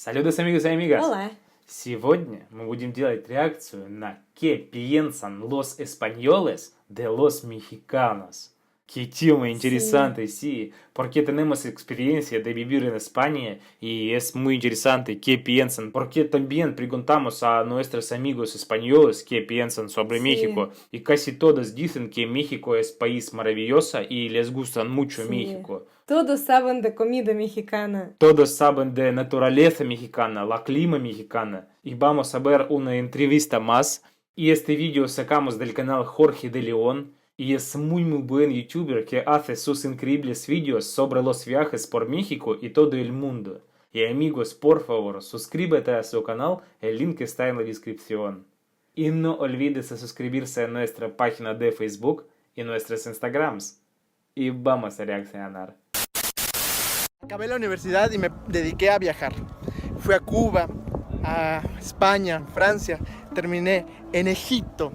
Saludos, amigos y amigas. Hola. Сегодня мы будем делать реакцию на «¿Qué piensan los españoles de los mexicanos?» Qué tema interesante, sí, porque tenemos experiencia de vivir en España y es muy interesante qué piensan, porque también preguntamos a nuestros amigos españoles qué piensan sobre México y casi todos dicen que México es país maravilloso y les gusta mucho México. Todos saben de comida mexicana. Todos saben de naturaleza mexicana, la clima mexicana. Y vamos a ver una entrevista más. Y este vídeo sacamos del canal Jorge de León. Y es muy buen youtuber que hace sus increíbles vídeos sobre los viajes por México y todo el mundo. Y amigos, por favor, suscríbete a su canal, el link está en la descripción. Y no olvides de suscribirse a nuestra página de Facebook y nuestros Instagrams. Y vamos a reaccionar. Acabé la universidad y me dediqué a viajar. Fui a Cuba, a España, Francia, terminé en Egipto.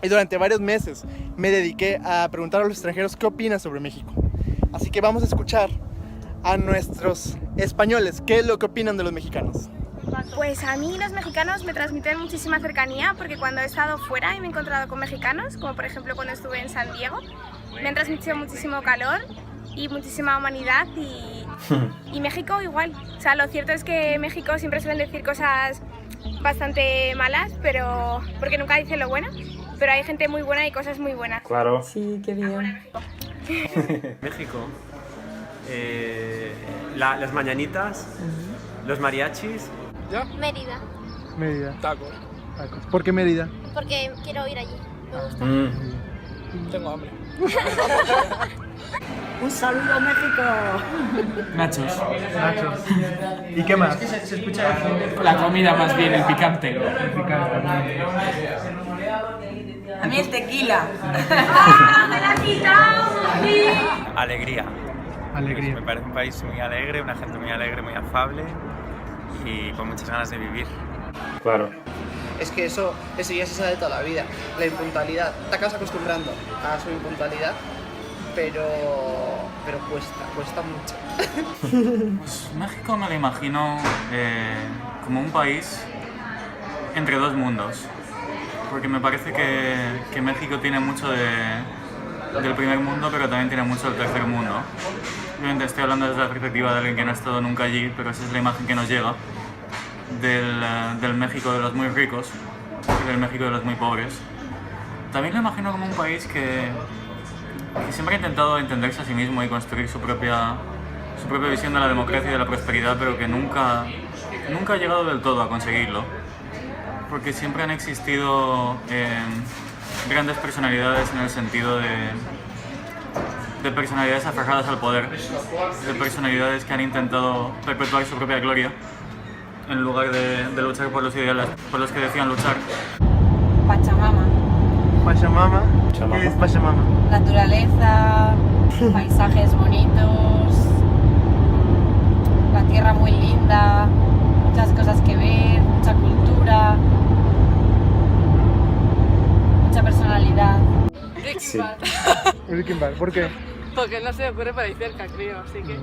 Y durante varios meses me dediqué a preguntar a los extranjeros qué opinan sobre México. Así que vamos a escuchar a nuestros españoles qué es lo que opinan de los mexicanos. Pues a mí los mexicanos me transmiten muchísima cercanía porque cuando he estado fuera y me he encontrado con mexicanos, como por ejemplo cuando estuve en San Diego, me han transmitido muchísimo calor y muchísima humanidad y México igual. O sea, lo cierto es que México siempre suelen decir cosas bastante malas, pero porque nunca dicen lo bueno. Pero hay gente muy buena y cosas muy buenas. Claro. Sí, qué bien. México, las mañanitas, los mariachis. ¿Ya? Mérida, Mérida. Tacos. ¿Por qué Mérida? porque quiero ir allí. Me gusta. Tengo hambre. Un saludo, México. Nachos. Nachos. ¿Y qué más? La comida más bien, el picante. A mí el tequila. Alegría. Alegría. Me parece un país muy alegre, una gente muy alegre, muy afable y con muchas ganas de vivir. Claro. Es que eso ya se sabe de toda la vida. La impuntualidad. Te acabas acostumbrando a su impuntualidad, pero cuesta mucho. Pues México me lo imagino como un país entre dos mundos. Porque me parece que México tiene mucho del primer mundo, pero también tiene mucho del tercer mundo. Obviamente estoy hablando desde la perspectiva de alguien que no ha estado nunca allí, pero esa es la imagen que nos llega del México de los muy ricos y del México de los muy pobres. También lo imagino como un país que siempre ha intentado entenderse a sí mismo y construir su propia visión de la democracia y de la prosperidad, pero que nunca ha llegado del todo a conseguirlo. Porque siempre han existido grandes personalidades en el sentido de personalidades aferradas al poder, de personalidades que han intentado perpetuar su propia gloria en lugar de luchar por los ideales por los que decían luchar. Pachamama. Pachamama. ¿Qué es Pachamama? Naturaleza, paisajes bonitos, la tierra muy linda, muchas cosas que ver, mucha cultura, mucha personalidad. Sí. Breaking Bad. ¿Por qué? Porque no se me ocurre por ahí cerca, creo, así que...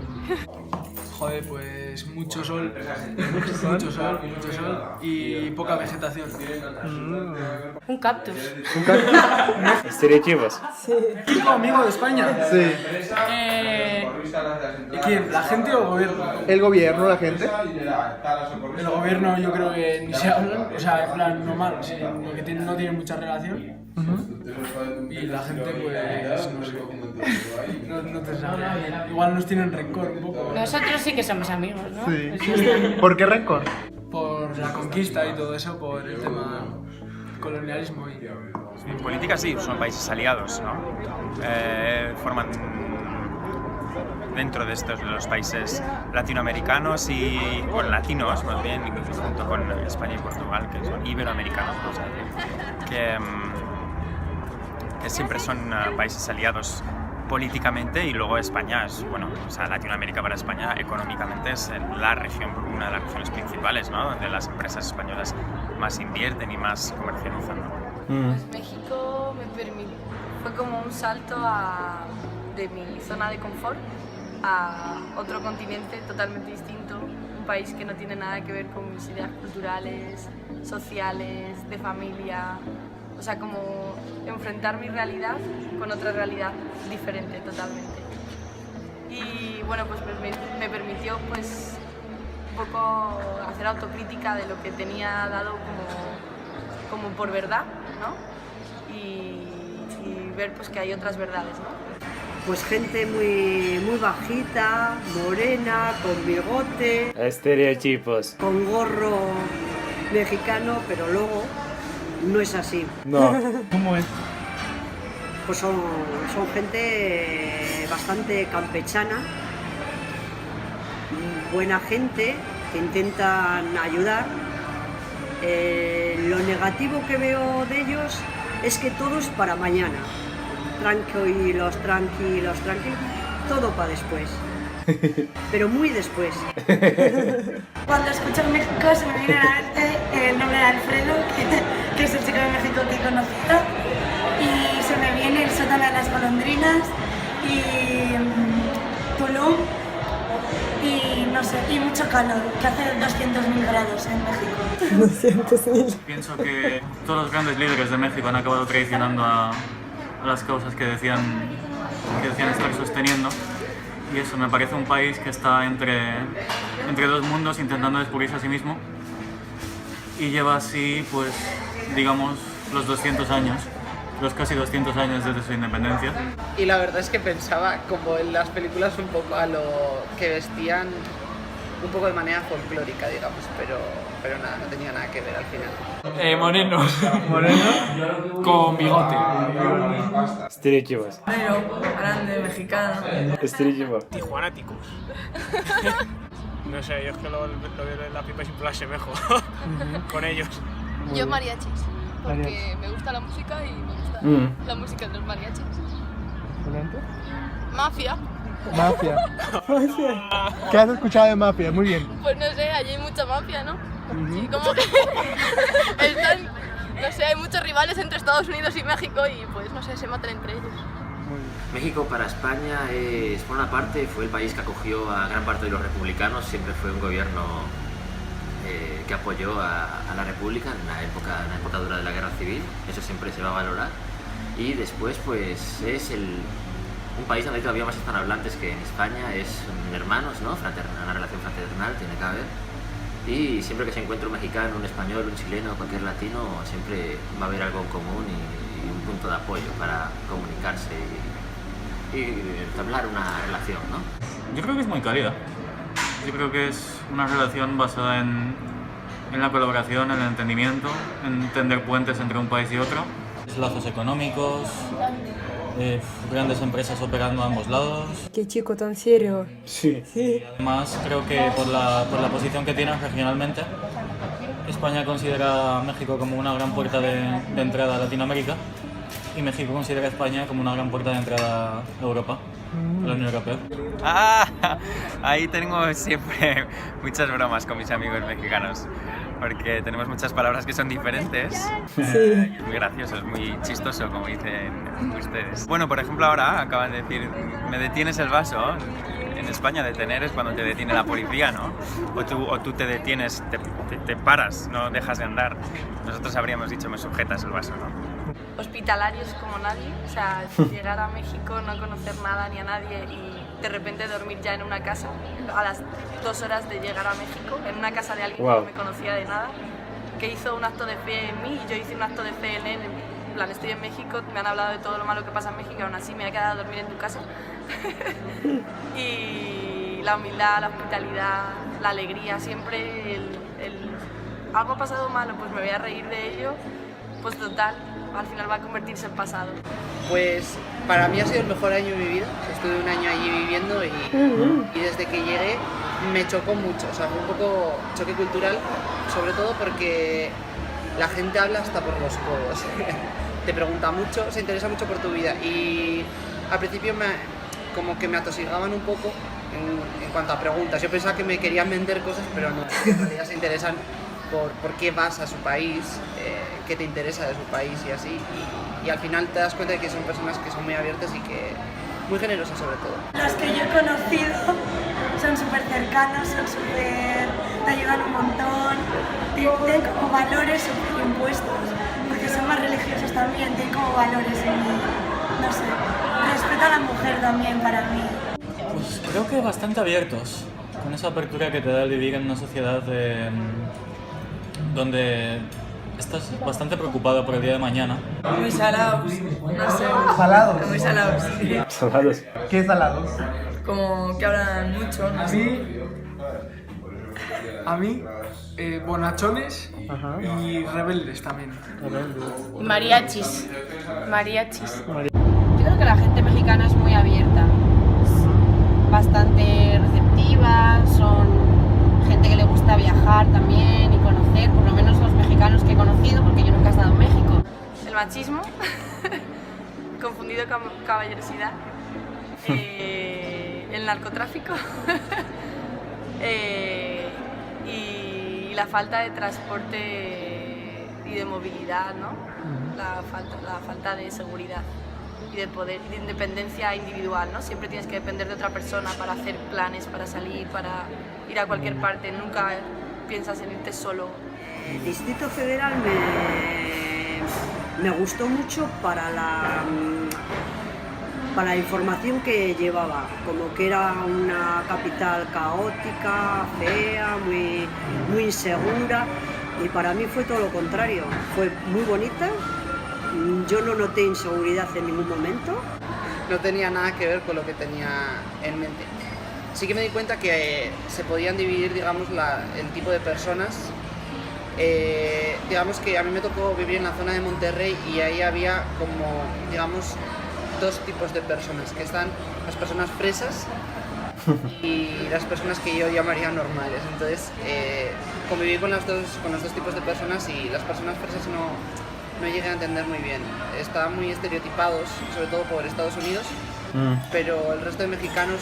Joder, pues mucho sol y poca vegetación. Un cactus. Estereotipos. ¿Típico amigo de España? Sí. ¿Quién? ¿La gente o el gobierno? ¿El gobierno, la gente? El gobierno yo creo que ni se hablan, o sea, en plan normal, lo que no tiene mucha relación. Y la gente pues no sé, no te sabe. Igual nos tienen rencor un poco. Nosotros sí que somos amigos, ¿no? Sí. ¿Por qué rencor? Por la conquista y todo eso, por el tema colonialismo y... En política sí, son países aliados, ¿no? Forman dentro de estos de los países latinoamericanos y bueno, latinos más bien, junto con España y Portugal, que son iberoamericanos, o sea, que siempre son países aliados políticamente y luego España es, bueno, o sea, Latinoamérica para España económicamente es una de las regiones principales, ¿no? Donde las empresas españolas más invierten y más comercializan, ¿no? Pues México fue como un salto de mi zona de confort a otro continente totalmente distinto, un país que no tiene nada que ver con mis ideas culturales, sociales, de familia. O sea, como enfrentar mi realidad con otra realidad diferente totalmente. Y bueno, pues me permitió pues un poco hacer autocrítica de lo que tenía dado como por verdad, ¿no? Y ver pues que hay otras verdades, ¿no? Pues gente muy bajita, morena, con bigote, Estereotipos. con gorro mexicano, pero luego no es así. No. ¿Cómo es? Pues son gente bastante campechana, buena gente, que intentan ayudar. Lo negativo que veo de ellos es que todo es para mañana. Tranquilos, todo para después. Pero muy después. Cuando escucho México se me viene a la mente el nombre de Alfredo, que es el chico de México que he conocido, y se me viene el sótano de las golondrinas y Tulum y no sé, y mucho calor, que hace 200.000 grados en México. 200.000. Pienso que todos los grandes líderes de México han acabado traicionando a las causas que decían estar sosteniendo, y eso, me parece un país que está entre dos mundos intentando descubrirse a sí mismo, y lleva así, pues, digamos, los casi 200 años desde su independencia. Y la verdad es que pensaba, como en las películas, un poco a lo que vestían un poco de manera folclórica, digamos, pero nada, no tenía nada que ver al final. Morenos. Moreno con bigote. Estereotipos. Pero grande, mexicano. Estereotipos. Tijuanáticos. No sé, yo es que lo veo en la pipa y siempre la asemejo con ellos. Yo mariachis, porque me gusta la música y me gusta la música de los mariachis. Mafia. Mafia. ¿Qué has escuchado de Mafia? Muy bien. Pues no sé, allí hay mucha mafia, ¿no? Y como que están, no sé, hay muchos rivales entre Estados Unidos y México y pues no sé, se matan entre ellos. México para España por una parte fue el país que acogió a gran parte de los republicanos, siempre fue un gobierno que apoyó a la República en la época dura de la Guerra Civil, eso siempre se va a valorar. Y después pues es un país donde hay todavía más hispanohablantes que en España, es hermanos, ¿no? Una relación fraternal tiene que haber. Y siempre que se encuentra un mexicano, un español, un chileno, cualquier latino, siempre va a haber algo en común y un punto de apoyo para comunicarse y entablar una relación, ¿no? Yo creo que es muy cálida. Yo creo que es una relación basada en la colaboración, en el entendimiento, en tender puentes entre un país y otro. Lazos económicos, grandes empresas operando a ambos lados. Qué chico tan serio. Sí. Además, creo que por la posición que tiene regionalmente, España considera a México como una gran puerta de entrada a Latinoamérica y México considera a España como una gran puerta de entrada a Europa, a la Unión Europea. Ahí tengo siempre muchas bromas con mis amigos mexicanos, porque tenemos muchas palabras que son diferentes. Sí. Es muy gracioso, es muy chistoso, como dicen ustedes. Bueno, por ejemplo, ahora acaban de decir, me detienes el vaso. En España detener es cuando te detiene la policía, ¿no? O tú te detienes, te paras, no dejas de andar. Nosotros habríamos dicho, me sujetas el vaso, ¿no? Hospitalarios como nadie, o sea, llegar a México, no conocer nada ni a nadie y de repente dormir ya en una casa a las 2 horas de llegar a México, en una casa de alguien que no me conocía de nada, que hizo un acto de fe en mí y yo hice un acto de fe en él. En plan, estoy en México, me han hablado de todo lo malo que pasa en México y aún así me he quedado a dormir en tu casa. Y la humildad, la hospitalidad, la alegría, siempre algo ha pasado malo, pues me voy a reír de ello, pues total, al final va a convertirse en pasado. Pues para mí ha sido el mejor año de mi vida, estuve un año allí viviendo y desde que llegué me chocó mucho, o sea, fue un poco choque cultural, sobre todo porque la gente habla hasta por los codos, te pregunta mucho, se interesa mucho por tu vida y al principio como que me atosigaban un poco en cuanto a preguntas, yo pensaba que me querían vender cosas, pero no, en realidad se interesan por qué vas a su país, qué te interesa de su país y así, y al final te das cuenta de que son personas que son muy abiertas y que muy generosas sobre todo. Los que yo he conocido son súper cercanos, te ayudan un montón, tienen como valores súper impuestos, porque son más religiosos también, tienen como valores no sé, respeto a la mujer también para mí. Pues creo que bastante abiertos, con esa apertura que te da el vivir en una sociedad donde estás bastante preocupado por el día de mañana. Muy salados, no sé. ¿Salados? Muy salados, sí. Salados. ¿Qué salados? Como que hablan mucho, no sé. A mí, bonachones y rebeldes también. Mariachis. Mariachis. Yo creo que la gente mexicana es muy abierta, es bastante receptiva, son gente que le gusta viajar también y conocer, por lo menos los mexicanos que he conocido, porque yo nunca he estado en México. El machismo, confundido con caballerosidad. El narcotráfico. Y la falta de transporte y de movilidad, ¿no? La falta de seguridad y de poder y de independencia individual, ¿no? Siempre tienes que depender de otra persona para hacer planes, para salir, para ir a cualquier parte. Nunca piensas en irte solo. El Distrito Federal me gustó mucho para la información que llevaba, como que era una capital caótica, fea, muy insegura, y para mí fue todo lo contrario, fue muy bonita, yo no noté inseguridad en ningún momento. No tenía nada que ver con lo que tenía en mente. Sí que me di cuenta que se podían dividir, digamos, el tipo de personas. Digamos que a mí me tocó vivir en la zona de Monterrey y ahí había como, digamos, dos tipos de personas, que están las personas fresas y las personas que yo llamaría normales. Entonces, conviví con los dos tipos de personas y las personas fresas no llegué a entender muy bien. Estaban muy estereotipados, sobre todo por Estados Unidos, pero el resto de mexicanos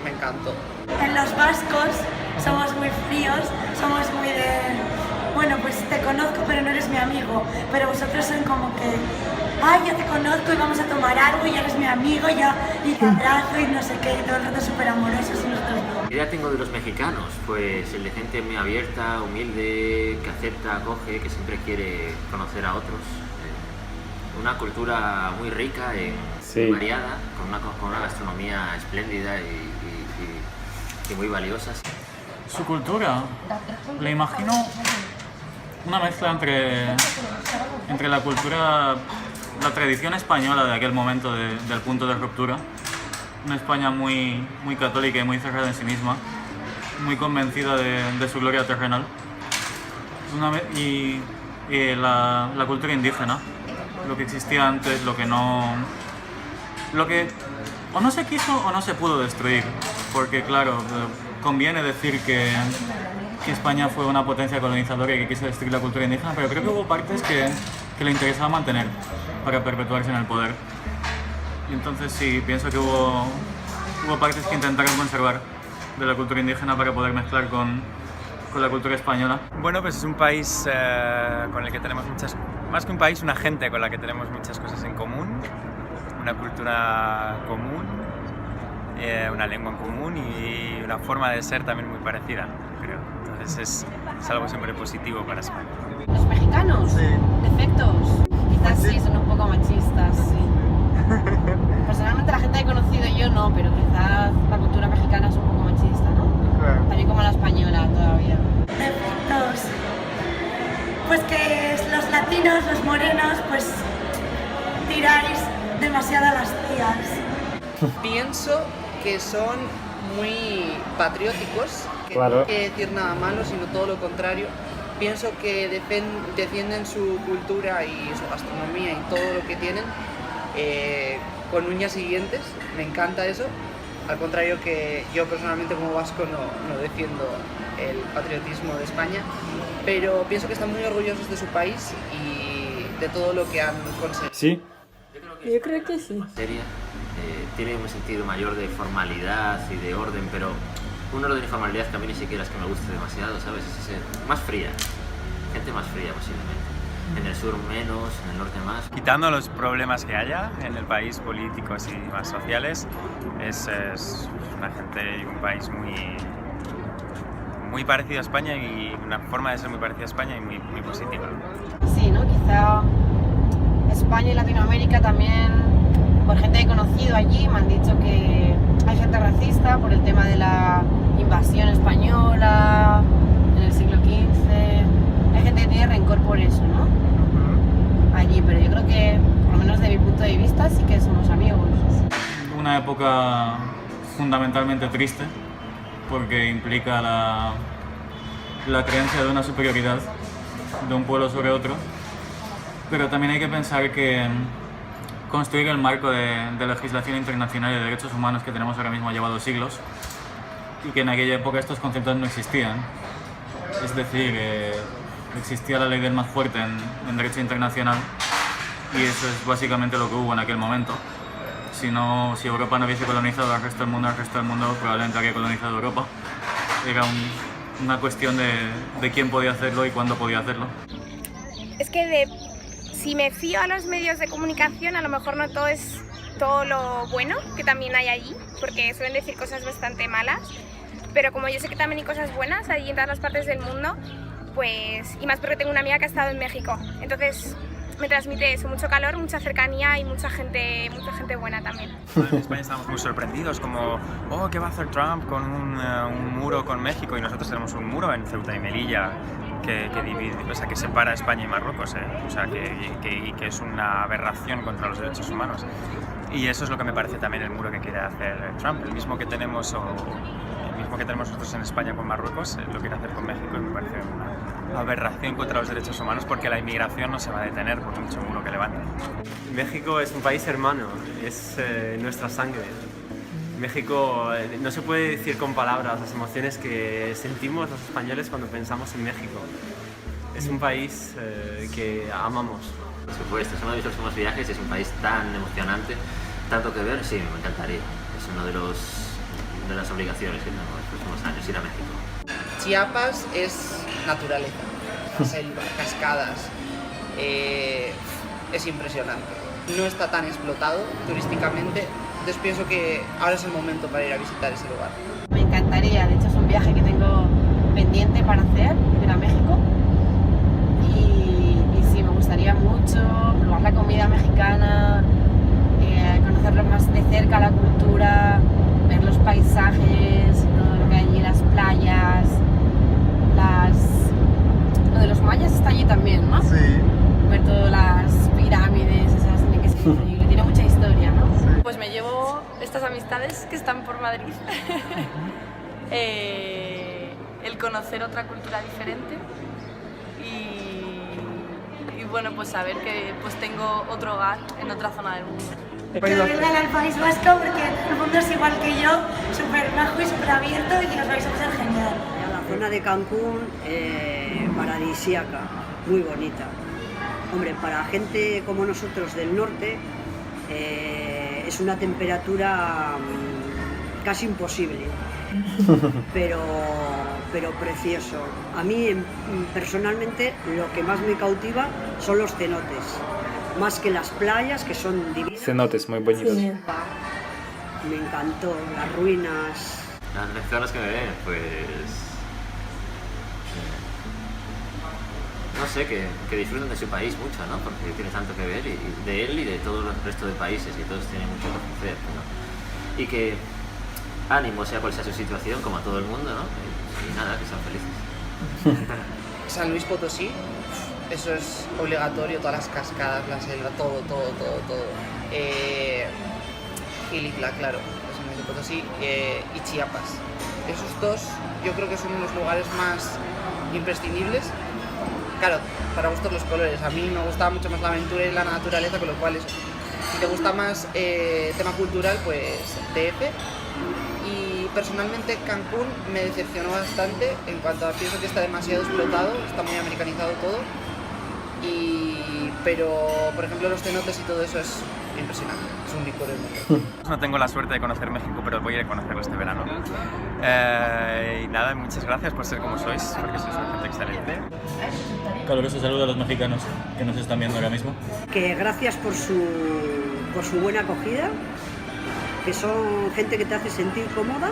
me encantó. En los vascos somos muy fríos, somos muy de... Bueno, pues te conozco pero no eres mi amigo, pero vosotros son como que... Ay, ya te conozco y vamos a tomar algo y eres mi amigo y te abrazo y no sé qué, y todo el rato súper amorosos y nosotros no. ¿Qué idea tengo de los mexicanos? Pues el de gente muy abierta, humilde, que acepta, acoge, que siempre quiere conocer a otros. Una cultura muy rica y variada, con una gastronomía espléndida y muy valiosa. Su cultura, le imagino una mezcla entre la cultura, la tradición española de aquel momento del punto de ruptura, una España muy católica y muy cerrada en sí misma, muy convencida de su gloria terrenal, y la cultura indígena, lo que existía antes, lo que o no se quiso o no se pudo destruir, porque claro, conviene decir que España fue una potencia colonizadora y que quiso destruir la cultura indígena, pero creo que hubo partes que le interesaba mantener para perpetuarse en el poder. Y entonces sí, pienso que hubo partes que intentaron conservar de la cultura indígena para poder mezclar con la cultura española. Bueno, pues es un país con el que tenemos más que un país, una gente con la que tenemos muchas cosas en común, una cultura común, una lengua en común y una forma de ser también muy parecida, creo. Entonces es algo siempre positivo para España. Los mexicanos, defectos, quizás sí son un poco machistas, sí. Personalmente la gente que he conocido yo no, pero quizás la cultura mexicana es un poco machista, ¿no? También como la española todavía. Defectos. Pues que los latinos, los morenos, pues tiráis demasiado a las tías. Pienso que son muy patrióticos, que Claro. no hay que decir nada malo, sino todo lo contrario. Pienso que defienden su cultura y su gastronomía y todo lo que tienen con uñas y dientes. Me encanta eso. Al contrario que yo personalmente como vasco no defiendo el patriotismo de España, pero pienso que están muy orgullosos de su país y de todo lo que han conseguido. ¿Sí? Yo creo que sí. Seria, tiene un sentido mayor de formalidad y de orden, pero un orden y formalidad que a mí ni siquiera es que me guste demasiado, ¿sabes? Más fría, gente más fría posiblemente. En el sur menos, en el norte más. Quitando los problemas que haya en el país, políticos y más sociales, es una gente y un país muy parecido a España y una forma de ser muy parecida a España y muy positiva. Sí, ¿no? Quizá España y Latinoamérica también, por gente que he conocido allí, me han dicho que hay gente racista por el tema de la invasión española en el siglo XV. Hay gente que tiene rencor por eso, ¿no? Allí, pero yo creo que, por lo menos de mi punto de vista, sí que somos amigos. Una época fundamentalmente triste, porque implica la creencia de una superioridad de un pueblo sobre otro, pero también hay que pensar que construir el marco de legislación internacional y de derechos humanos que tenemos ahora mismo ha llevado siglos y que en aquella época estos conceptos no existían. Es decir, existía la ley del más fuerte en derecho internacional y eso es básicamente lo que hubo en aquel momento. Si Europa no hubiese colonizado al resto del mundo probablemente habría colonizado Europa. Era una cuestión de quién podía hacerlo y cuándo podía hacerlo. Es que si me fío a los medios de comunicación, a lo mejor no todo es todo lo bueno que también hay allí, porque suelen decir cosas bastante malas, pero como yo sé que también hay cosas buenas allí en todas las partes del mundo, pues, y más porque tengo una amiga que ha estado en México, entonces me transmite eso, mucho calor, mucha cercanía y mucha gente buena también. En España estamos muy sorprendidos, como, ¿qué va a hacer Trump con un muro con México? Y nosotros tenemos un muro en Ceuta y Melilla que divide, o sea, que separa España y Marruecos, o sea, que es una aberración contra los derechos humanos. Y eso es lo que me parece también el muro que quiere hacer Trump, el mismo que tenemos nosotros en España con Marruecos, lo quiere hacer con México y me parece una aberración contra los derechos humanos porque la inmigración no se va a detener por mucho muro que levanten. México es un país hermano, es nuestra sangre. México no se puede decir con palabras las emociones que sentimos los españoles cuando pensamos en México. Es un país que amamos. Por supuesto, es uno de mis próximos viajes, es un país tan emocionante, tanto que ver, sí, me encantaría. Es uno de las obligaciones que tengo en los próximos años, ir a México. Chiapas es naturaleza, selva, cascadas, es impresionante. No está tan explotado turísticamente, entonces pienso que ahora es el momento para ir a visitar ese lugar. Me encantaría, de hecho es un viaje que tengo pendiente para hacer, ir a México. Y sí, me gustaría mucho probar la comida mexicana, conocerlo más de cerca, la cultura, ver los paisajes, todo lo que hay allí, las playas, lo de los mayas está allí también, ¿no? Sí. Ver todas las pirámides, esas tiene que ser increíble, tiene mucha historia, ¿no? Sí. Pues me llevo estas amistades que están por Madrid, el conocer otra cultura diferente y bueno, pues saber que pues tengo otro hogar en otra zona del mundo. Quiero venir al País Vasco porque el mundo es igual que yo, súper majo y súper abierto y os vais a pasar genial. La zona de Cancún, paradisíaca, muy bonita. Hombre, para gente como nosotros del norte es una temperatura casi imposible, pero precioso. A mí personalmente lo que más me cautiva son los cenotes, más que las playas, que son divinas. Cenotes muy bonitos. Sí. Me encantó, las ruinas. Las mexicanas que me ven, pues... no sé, que disfruten de su país mucho, ¿no? Porque tiene tanto que ver, y de él y de todo el resto de países, y todos tienen mucho que ofrecer, ¿no? Y que ánimo, sea cual sea su situación, como a todo el mundo, ¿no? Y nada, que sean felices. San Luis Potosí, eso es obligatorio, todas las cascadas, la selva, todo. Gilitla, claro, San Luis Potosí, y Chiapas. Esos dos yo creo que son los lugares más imprescindibles. Claro, para gustos los colores. A mí me gustaba mucho más la aventura y la naturaleza, con lo cual si te gusta más tema cultural, pues DF. Y personalmente Cancún me decepcionó bastante en cuanto a pienso que está demasiado explotado, está muy americanizado todo. Pero, por ejemplo, los cenotes y todo eso es impresionante, es un licor hermoso. No tengo la suerte de conocer México, pero voy a ir a conocerlo este verano. Y nada, muchas gracias por ser como sois, porque sois una gente excelente. Caluroso saludo a los mexicanos que nos están viendo ahora mismo. Que gracias por su buena acogida, que son gente que te hace sentir cómoda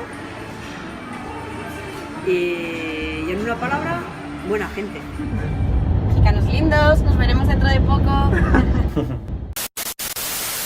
y en una palabra, buena gente. Mexicanos lindos, nos veremos dentro de poco.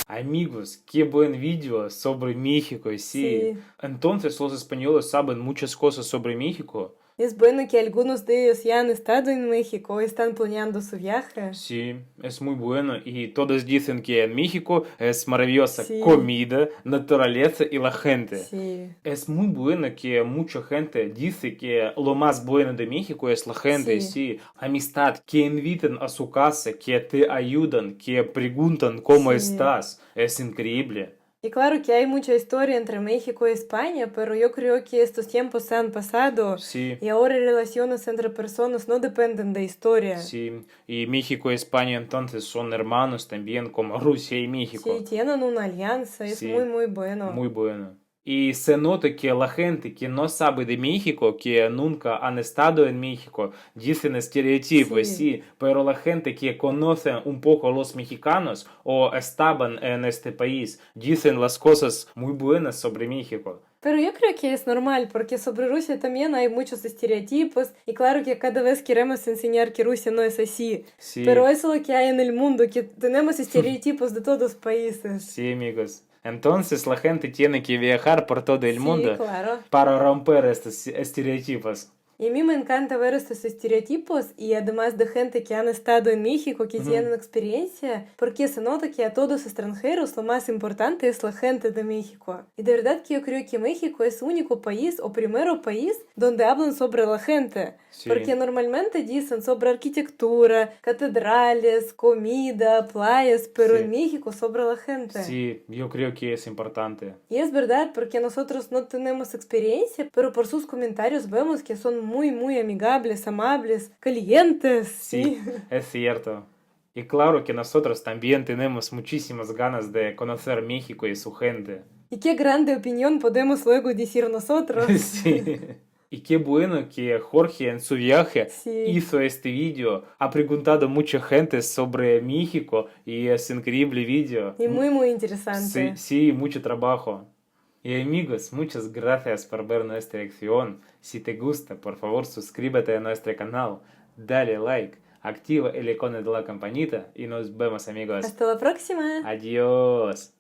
Amigos, qué buen video sobre México, sí. Entonces los españoles saben muchas cosas sobre México. Es bueno que algunos de ellos ya han estado en México o están planeando su viaje. Sí, es muy bueno y todos dicen que en México es maravillosa comida, naturaleza y la gente. Sí. Es muy bueno que mucha gente dice que lo más bueno de México es la gente, sí. Amistad, que invitan a su casa, que te ayudan, que preguntan cómo estás. Es increíble. Y claro que hay mucha historia entre México y España, pero yo creo que estos tiempos se han pasado. Sí. Y ahora relaciones entre personas no dependen de historia. Sí, y México y España entonces son hermanos también, como Rusia y México. Sí, tienen una alianza, es muy, muy bueno. Muy bueno. Y se nota que la gente que no sabe de México, que nunca han estado en México, dicen estereotipos, sí, pero la gente que conoce un poco a los mexicanos o estaban en este país, dicen las cosas muy buenas sobre México. Pero yo creo que es normal, porque sobre Rusia también hay muchos estereotipos, y claro que cada vez queremos enseñar que Rusia no es así. Sí. Pero eso es lo que hay en el mundo, que tenemos estereotipos de todos los países. Sí, amigos. Entonces la gente tiene que viajar por todo el mundo claro. para romper estos estereotipos. Y a mí me encanta ver estos estereotipos y además de gente que han estado en México, que tienen experiencia, porque se nota que a todos extranjeros lo más importante es la gente de México. Y de verdad que yo creo que México es el único país o primero país donde hablan sobre la gente. Sí. Porque normalmente dicen sobre arquitectura, catedrales, comida, playas, pero en México sobre la gente. Sí, yo creo que es importante. Y es verdad, porque nosotros no tenemos experiencia, pero por sus comentarios vemos que son muy, muy amigables, amables, calientes. Sí, es cierto. Y claro que nosotros también tenemos muchísimas ganas de conocer México y su gente. Y qué grande opinión podemos luego decir nosotros. Sí. Y qué bueno que Jorge en su viaje hizo este vídeo. Ha preguntado a mucha gente sobre México y es increíble vídeo. Y muy, muy interesante. Sí, mucho trabajo. Y amigos, muchas gracias por ver nuestra reacción. Si te gusta, por favor suscríbete a nuestro canal, dale like, activa el icono de la campanita y nos vemos amigos. Hasta la próxima. Adiós.